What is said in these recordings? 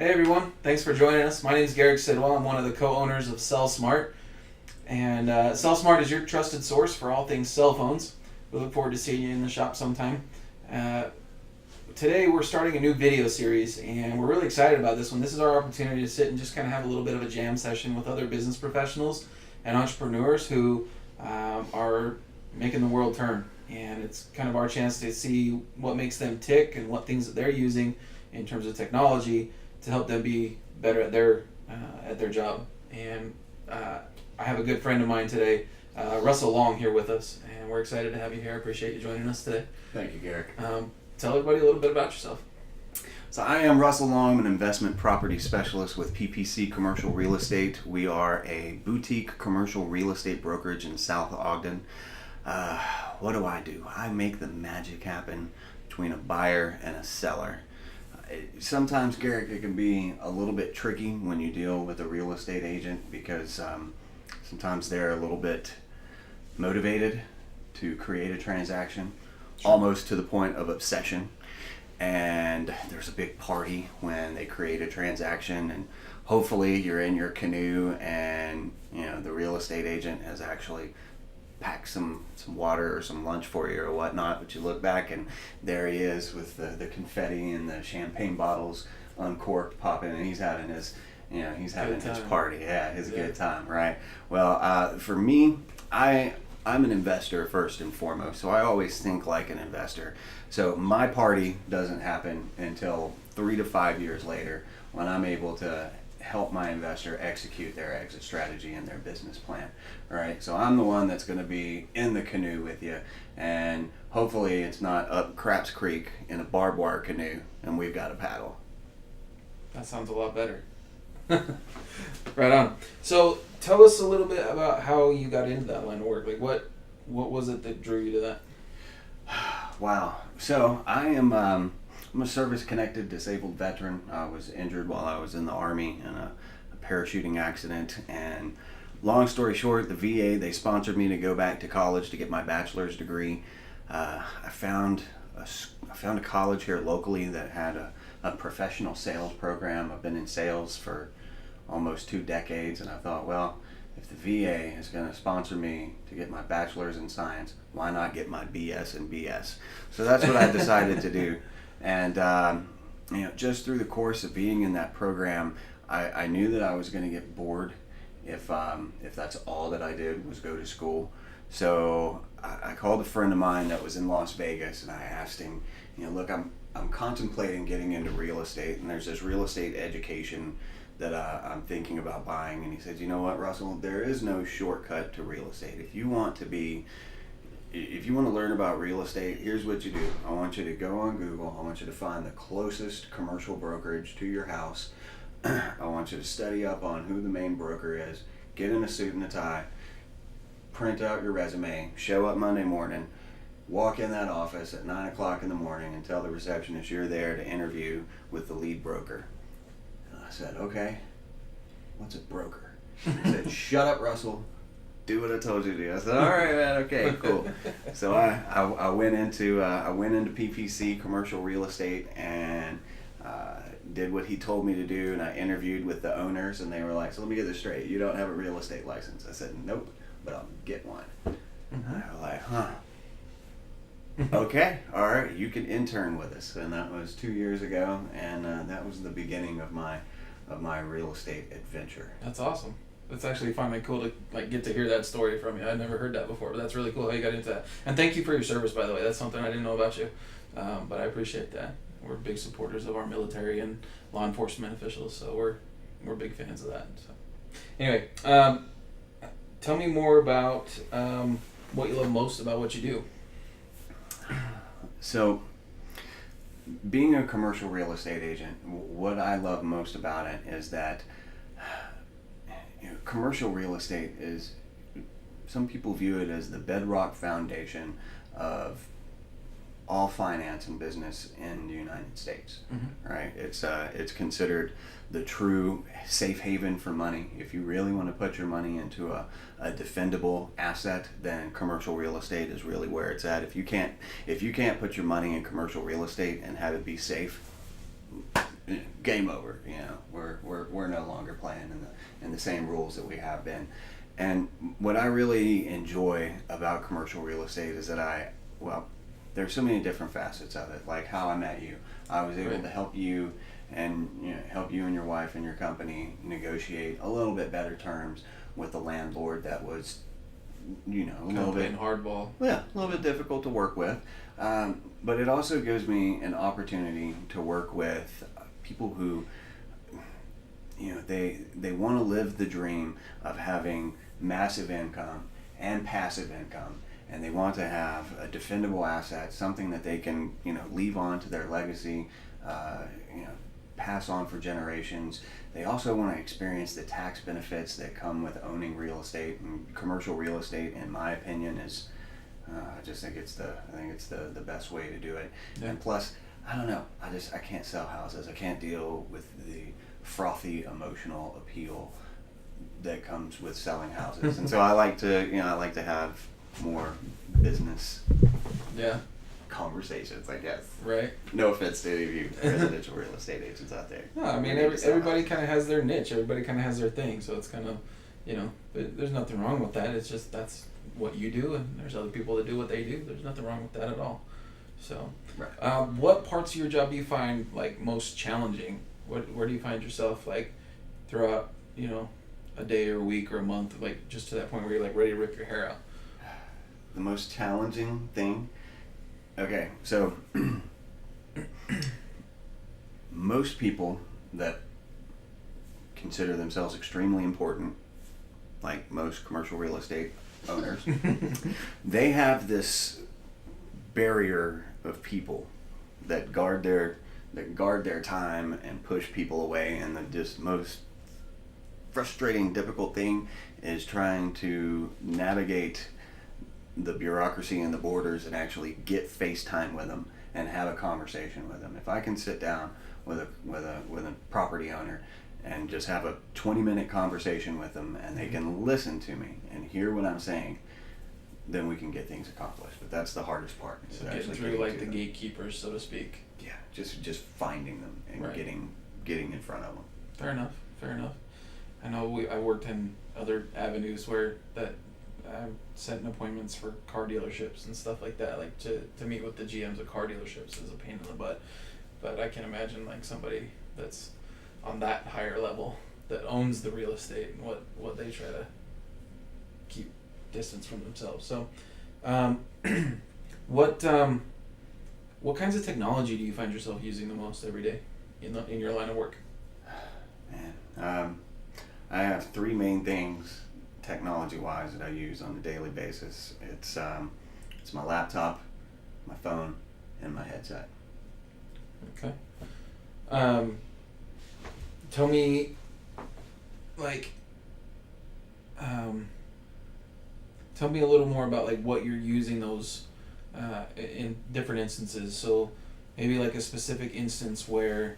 Hey everyone, thanks for joining us. My name is Garrick Sidwell. I'm one of the co-owners of CellSmart. And CellSmart is your trusted source for all things cell phones. We look forward to seeing you in the shop sometime. Today we're starting a new video series and we're really excited about this one. This is our opportunity to sit and just kind of have a little bit of a jam session with other business professionals and entrepreneurs who are making the world turn. And it's kind of our chance to see what makes them tick and what things that they're using in terms of technology to help them be better at their job. And I have a good friend of mine today, Russell Long, here with us, and we're excited to have you here. I appreciate you joining us today. Thank you, Garrick. Tell everybody a little bit about yourself. So I am Russell Long. I'm an investment property specialist with PPC Commercial Real Estate. We are a boutique commercial real estate brokerage in South Ogden. What do? I make the magic happen between a buyer and a seller. Sometimes, Garrick, it can be a little bit tricky when you deal with a real estate agent because sometimes they're a little bit motivated to create a transaction, almost to the point of obsession. And there's a big party when they create a transaction, and hopefully you're in your canoe and the real estate agent has actually pack some water or some lunch for you or whatnot, but you look back and there he is with the confetti and the champagne bottles uncorked popping, and he's having his his party. His good time, right? Well, for me, I'm an investor first and foremost, so I always think like an investor. So my party doesn't happen until 3 to 5 years later when I'm able to help my investor execute their exit strategy and their business plan, right? So I'm the one that's going to be in the canoe with you, and hopefully it's not up Craps Creek in a barbed wire canoe and we've got a paddle. That sounds a lot better. Right on. So tell us a little bit about how you got into that line of work. Like what was it that drew you to that? Wow. So I'm a service-connected disabled veteran. I was injured while I was in the Army in a parachuting accident, and long story short, the VA, they sponsored me to go back to college to get my bachelor's degree. I found a college here locally that had a professional sales program. I've been in sales for almost 2 decades, and I thought, well, if the VA is going to sponsor me to get my bachelor's in science, why not get my BS in BS? So that's what I decided to do. And just through the course of being in that program, I knew that I was going to get bored if that's all that I did was go to school. So I called a friend of mine that was in Las Vegas, and I asked him, look, I'm contemplating getting into real estate, and there's this real estate education that I'm thinking about buying. And he said, you know what, Russell, there is no shortcut to real estate. If you want to learn about real estate, here's what you do. I want you to go on Google. I want you to find the closest commercial brokerage to your house. I want you to study up on who the main broker is, get in a suit and a tie, print out your resume, show up Monday morning, walk in that office at 9 o'clock in the morning and tell the receptionist you're there to interview with the lead broker. And I said, okay, what's a broker? He said, shut up, Russell. Do what I told you to do. I said, all right, man, okay, cool. So I went into PPC Commercial Real Estate and did what he told me to do, and I interviewed with the owners, and they were like, so let me get this straight, you don't have a real estate license. I said, nope, but I'll get one. And they were like, huh. Okay, all right, you can intern with us. And that was 2 years ago, and that was the beginning of my real estate adventure. That's awesome. That's actually finally cool to get to hear that story from you. I'd never heard that before, but that's really cool how you got into that. And thank you for your service, by the way. That's something I didn't know about you, but I appreciate that. We're big supporters of our military and law enforcement officials, so we're big fans of that. So anyway, tell me more about what you love most about what you do. So, being a commercial real estate agent, what I love most about it is that commercial real estate is, some people view it as the bedrock foundation of all finance and business in the United States, right? It's considered the true safe haven for money. If you really want to put your money into a defendable asset, then commercial real estate is really where it's at. If you can't put your money in commercial real estate and have it be safe, game over, we're no longer playing in the same rules that we have been. And what I really enjoy about commercial real estate is that there's so many different facets of it. Like how I met you, I was able to help you and help you and your wife and your company negotiate a little bit better terms with the landlord that was a little bit hardball. Yeah, a little bit difficult to work with. But it also gives me an opportunity to work with people who they want to live the dream of having massive income and passive income, and they want to have a defendable asset, something that they can leave on to their legacy, pass on for generations. They also want to experience the tax benefits that come with owning real estate. And commercial real estate, in my opinion, is I just think it's the best way to do it. Yeah. And plus, I don't know, I can't sell houses. I can't deal with the frothy emotional appeal that comes with selling houses. And so I like to have more business conversations, I guess. Right. No offense to any of you residential real estate agents out there. No, I mean everybody kind of has their niche. Everybody kind of has their thing. So it's kind of, there's nothing wrong with that. It's just that's what you do, and there's other people that do what they do. There's nothing wrong with that at all. So, right. What parts of your job do you find like most challenging? Where do you find yourself like throughout a day or a week or a month, like just to that point where you're like ready to rip your hair out? The most challenging thing. Okay, so most people that consider themselves extremely important, like most commercial real estate owners, they have this barrier of people that guard their time and push people away, and the just most frustrating, difficult thing is trying to navigate the bureaucracy and the borders and actually get FaceTime with them and have a conversation with them. If I can sit down with a property owner and just have a 20-minute conversation with them, and they can listen to me and hear what I'm saying, then we can get things accomplished. But that's the hardest part. So getting through like the gatekeepers, so to speak. Yeah, just finding them and getting in front of them. Fair enough. I know I worked in other avenues where that I'm setting appointments for car dealerships and stuff like that, like to meet with the GMs of car dealerships is a pain in the butt. But I can imagine like somebody that's on that higher level that owns the real estate and what they try to keep distance from themselves. So what kinds of technology do you find yourself using the most every day in your line of work? Man, I have three main things technology-wise that I use on a daily basis. It's my laptop, my phone, and my headset. Okay. Tell me, tell me a little more about like what you're using those in different instances. So maybe like a specific instance where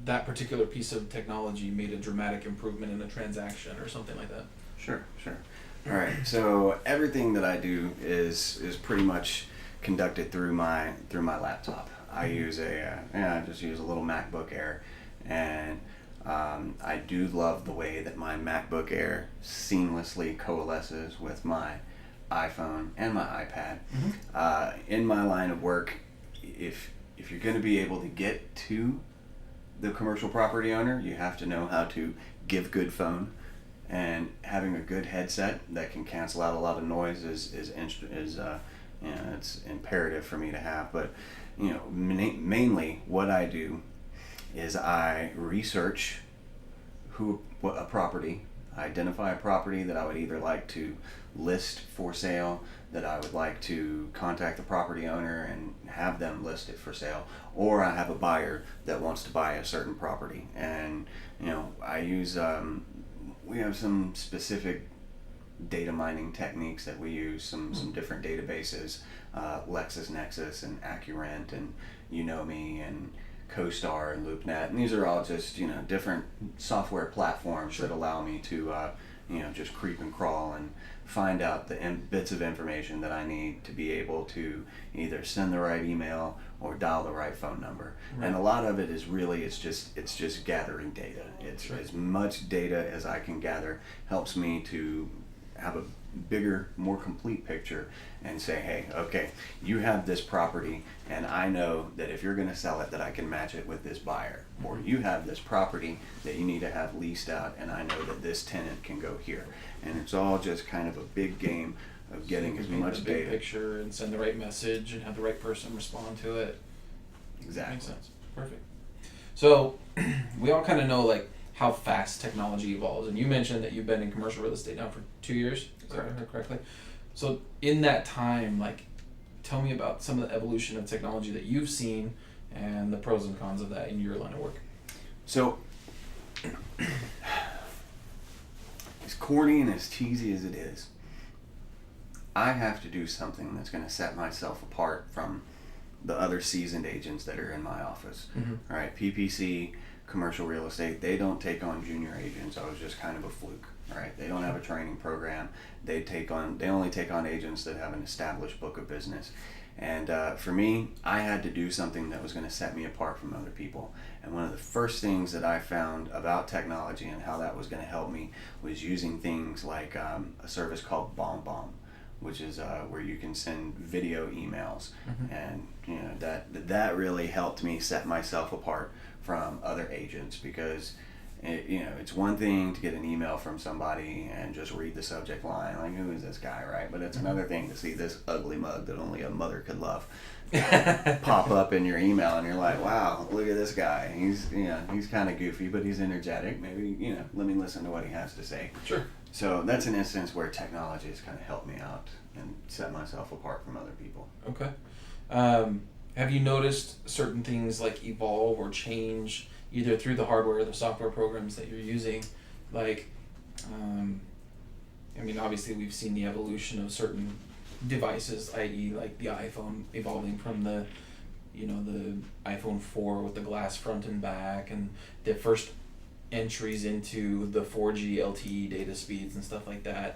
that particular piece of technology made a dramatic improvement in a transaction or something like that. Sure. All right. So everything that I do is pretty much conducted through my laptop. I use I just use a little MacBook Air, and I do love the way that my MacBook Air seamlessly coalesces with my iPhone and my iPad. Mm-hmm. In my line of work, if you're going to be able to get to the commercial property owner, you have to know how to give good phone, and having a good headset that can cancel out a lot of noise is it's imperative for me to have. But mainly what I do is I research what a property, identify a property that I would either like to list for sale, that I would like to contact the property owner and have them list it for sale, or I have a buyer that wants to buy a certain property. And I use we have some specific data mining techniques that we use, some different databases, LexisNexis and Accurant and me and CoStar and LoopNet, and these are all just different software platforms that allow me to just creep and crawl and find out the bits of information that I need to be able to either send the right email or dial the right phone number. Right. And a lot of it is really it's just gathering data. It's Right. as much data as I can gather helps me to have a bigger, more complete picture and say, hey, okay, you have this property and I know that if you're going to sell it that I can match it with this buyer. Or you have this property that you need to have leased out and I know that this tenant can go here. And it's all just kind of a big game of getting as much the big data. picture and send the right message and have the right person respond to it. Exactly. Makes sense. Perfect. So we all kind of know like how fast technology evolves, and you mentioned that you've been in commercial real estate now for 2 years. Is that Correct. correctly? So in that time, like, tell me about some of the evolution of technology that you've seen and the pros and cons of that in your line of work. So, as corny and as cheesy as it is, I have to do something that's going to set myself apart from the other seasoned agents that are in my office. Mm-hmm. All right, PPC Commercial Real Estate, they don't take on junior agents. I was just kind of a fluke. All right, they don't have a training program. They only take on agents that have an established book of business. And for me, I had to do something that was going to set me apart from other people. And one of the first things that I found about technology and how that was going to help me was using things like a service called BombBomb, which is where you can send video emails. Mm-hmm. And that really helped me set myself apart from other agents, because it's one thing to get an email from somebody and just read the subject line, like, who is this guy, right? But it's another thing to see this ugly mug that only a mother could love pop up in your email, and you're like, wow, look at this guy. He's kind of goofy, but he's energetic. Maybe, let me listen to what he has to say. Sure. So that's an instance where technology has kind of helped me out and set myself apart from other people. Okay. Have you noticed certain things like evolve or change either through the hardware or the software programs that you're using? Like, obviously we've seen the evolution of certain devices, i.e. like the iPhone evolving from the iPhone 4 with the glass front and back, and the first entries into the 4G LTE data speeds and stuff like that,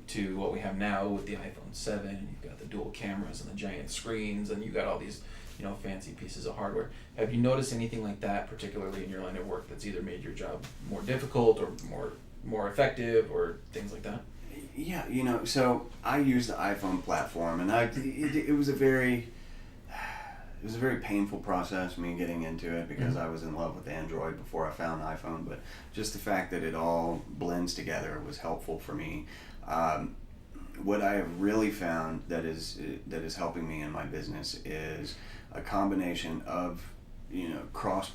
to what we have now with the iPhone 7. And you've got the dual cameras and the giant screens, and you've got all these fancy pieces of hardware. Have you noticed anything like that, particularly in your line of work, that's either made your job more difficult or more effective, or things like that? Yeah, so I use the iPhone platform, and it was a very painful process, me getting into it, because I was in love with Android before I found iPhone. But just the fact that it all blends together was helpful for me. What I have really found that is helping me in my business is a combination of cross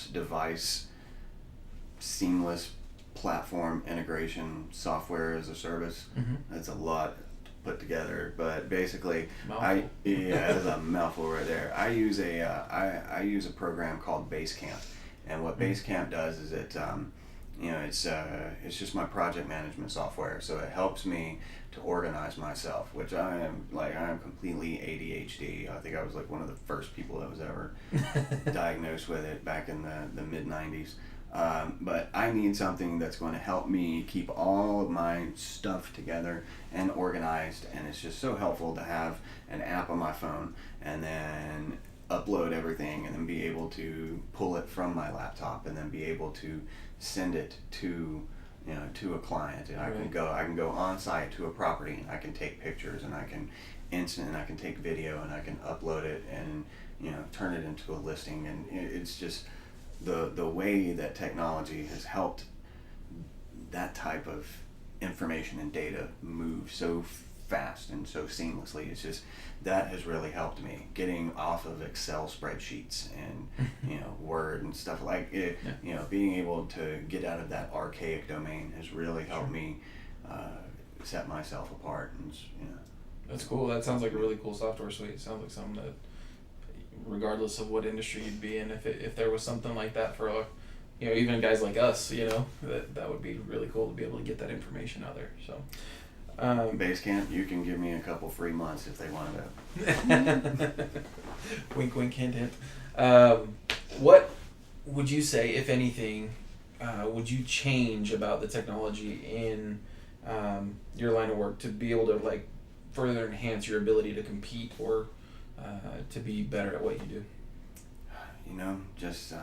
device seamless platform integration, software as a service. Mm-hmm. That's a lot to put together, but basically, Mouthful. That's a mouthful right there. I use a program called Basecamp, and what Basecamp does is it's just my project management software. So it helps me to organize myself, which I am completely ADHD. I think I was like one of the first people that was ever diagnosed with it back in the mid 90s. But I need something that's going to help me keep all of my stuff together and organized, and it's just so helpful to have an app on my phone and then upload everything and then be able to pull it from my laptop and then be able to send it to a client. And Right. I can go on site to a property, and I can take pictures, and I can take video, and I can upload it and turn it into a listing. And it's just the way that technology has helped that type of information and data move so fast and so seamlessly. It's just that has really helped me getting off of Excel spreadsheets and Word and stuff like it. Yeah. Being able to get out of that archaic domain has really helped me set myself apart. And That's cool. That sounds like a really cool software suite. It sounds like something that, regardless of what industry you'd be in, if there was something like that for even guys like us, that would be really cool to be able to get that information out there. So Basecamp, you can give me a couple free months if they want to. Wink, wink, hint, hint. What would you say, if anything, would you change about the technology in your line of work to be able to like further enhance your ability to compete or to be better at what you do? You know, just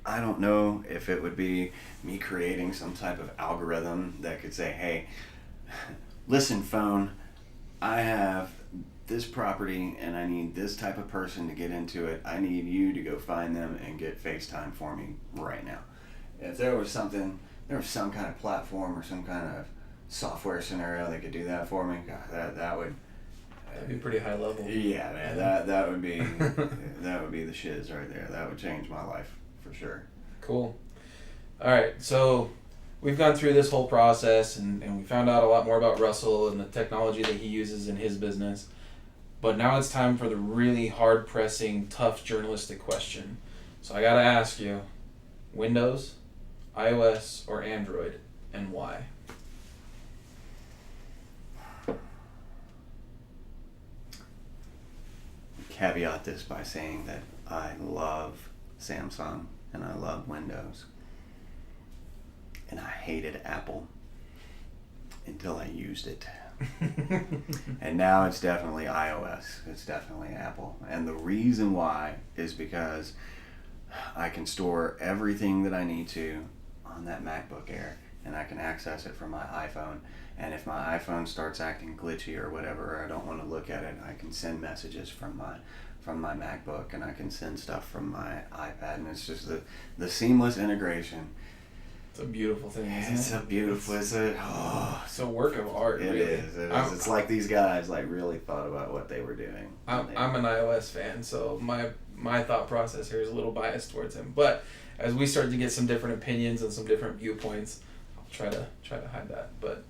I don't know if it would be me creating some type of algorithm that could say, hey, listen, phone, I have this property and I need this type of person to get into it. I need you to go find them and get FaceTime for me right now. If there was some kind of platform or some kind of software scenario that could do that for me, God, That'd be pretty high level. yeah, man, that would be that would be the shiz right there. That would change my life for sure. Cool. All right, so we've gone through this whole process and we found out a lot more about Russell and the technology that he uses in his business. But now it's time for the really hard pressing, tough journalistic question. So I gotta ask you, Windows, iOS, or Android, and why? Caveat this by saying that I love Samsung and I love Windows. And I hated Apple until I used it. And now it's definitely iOS. It's definitely Apple. And the reason why is because I can store everything that I need to on that MacBook Air and I can access it from my iPhone. And if my iPhone starts acting glitchy or whatever, or I don't want to look at it, I can send messages from my MacBook and I can send stuff from my iPad. And it's just the seamless integration. It's a beautiful thing, isn't It's it? a beautiful, it's a work of art, It really. is. It's like these guys like really thought about what they were doing. I'm an iOS fan, so my thought process here is a little biased towards him. But as we start to get some different opinions and some different viewpoints, I'll try to hide that. But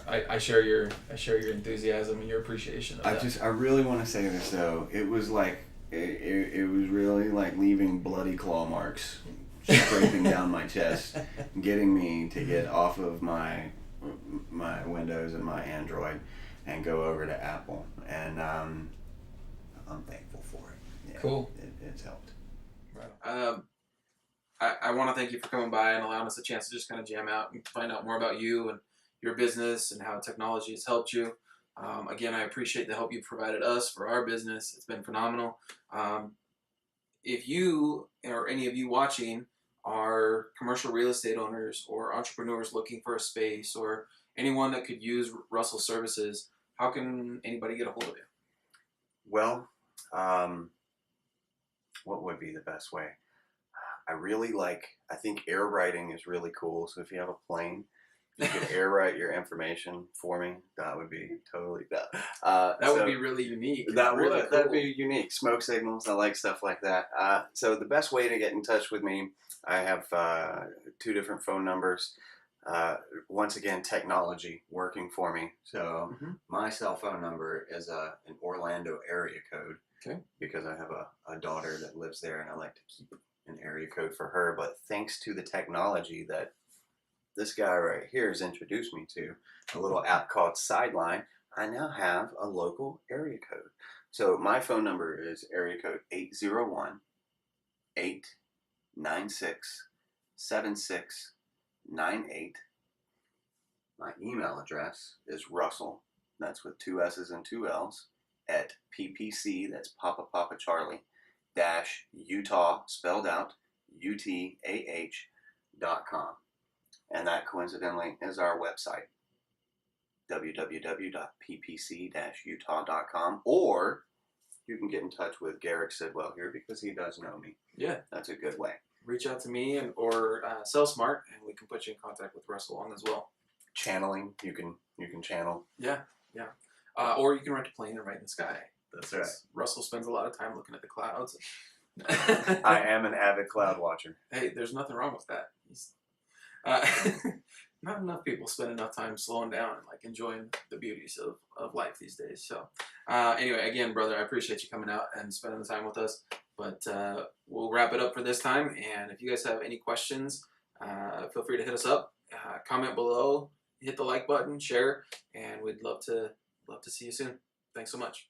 I share your enthusiasm and your appreciation of that. I really want to say this though. It was like it was really like leaving bloody claw marks scraping down my chest, getting me to get off of my Windows and my Android and go over to Apple. And I'm thankful for it. Yeah, Cool. It's helped. Right. I want to thank you for coming by and allowing us a chance to just kind of jam out and find out more about you and your business and how technology has helped you. Again, I appreciate the help you've provided us for our business. It's been phenomenal. If you or any of you watching are commercial real estate owners or entrepreneurs looking for a space or anyone that could use Russell's services, how can anybody get a hold of you? Well, what would be the best way? I think air writing is really cool. So if you have a plane, you could air write your information for me. That would be totally that would be really unique. That'd be unique. Smoke signals. I like stuff like that. So the best way to get in touch with me, I have 2 different phone numbers. Once again, technology working for me. So my cell phone number is an Orlando area code. Okay. Because I have a daughter that lives there, and I like to keep an area code for her. But thanks to the technology that this guy right here has introduced me to, a little app called Sideline, I now have a local area code. So my phone number is area code 801-896-7698. My email address is Russell, that's with 2 S's and 2 L's, at PPC, that's Papa Charlie, Utah, spelled out, UTAH.com. And that coincidentally is our website, www.ppc-utah.com. Or you can get in touch with Garrick Sidwell here because he does know me. Yeah. That's a good way. Reach out to me or CellSmart, and we can put you in contact with Russell on as well. Channeling, you can channel. Yeah. Or you can rent a plane and write in the sky. That's right. Russell spends a lot of time looking at the clouds. I am an avid cloud watcher. Hey, there's nothing wrong with that. Not enough people spend enough time slowing down and like enjoying the beauties of life these days. So anyway, again, brother, I appreciate you coming out and spending the time with us. But we'll wrap it up for this time. And if you guys have any questions, feel free to hit us up, comment below, hit the like button, share, and we'd love to see you soon. Thanks so much.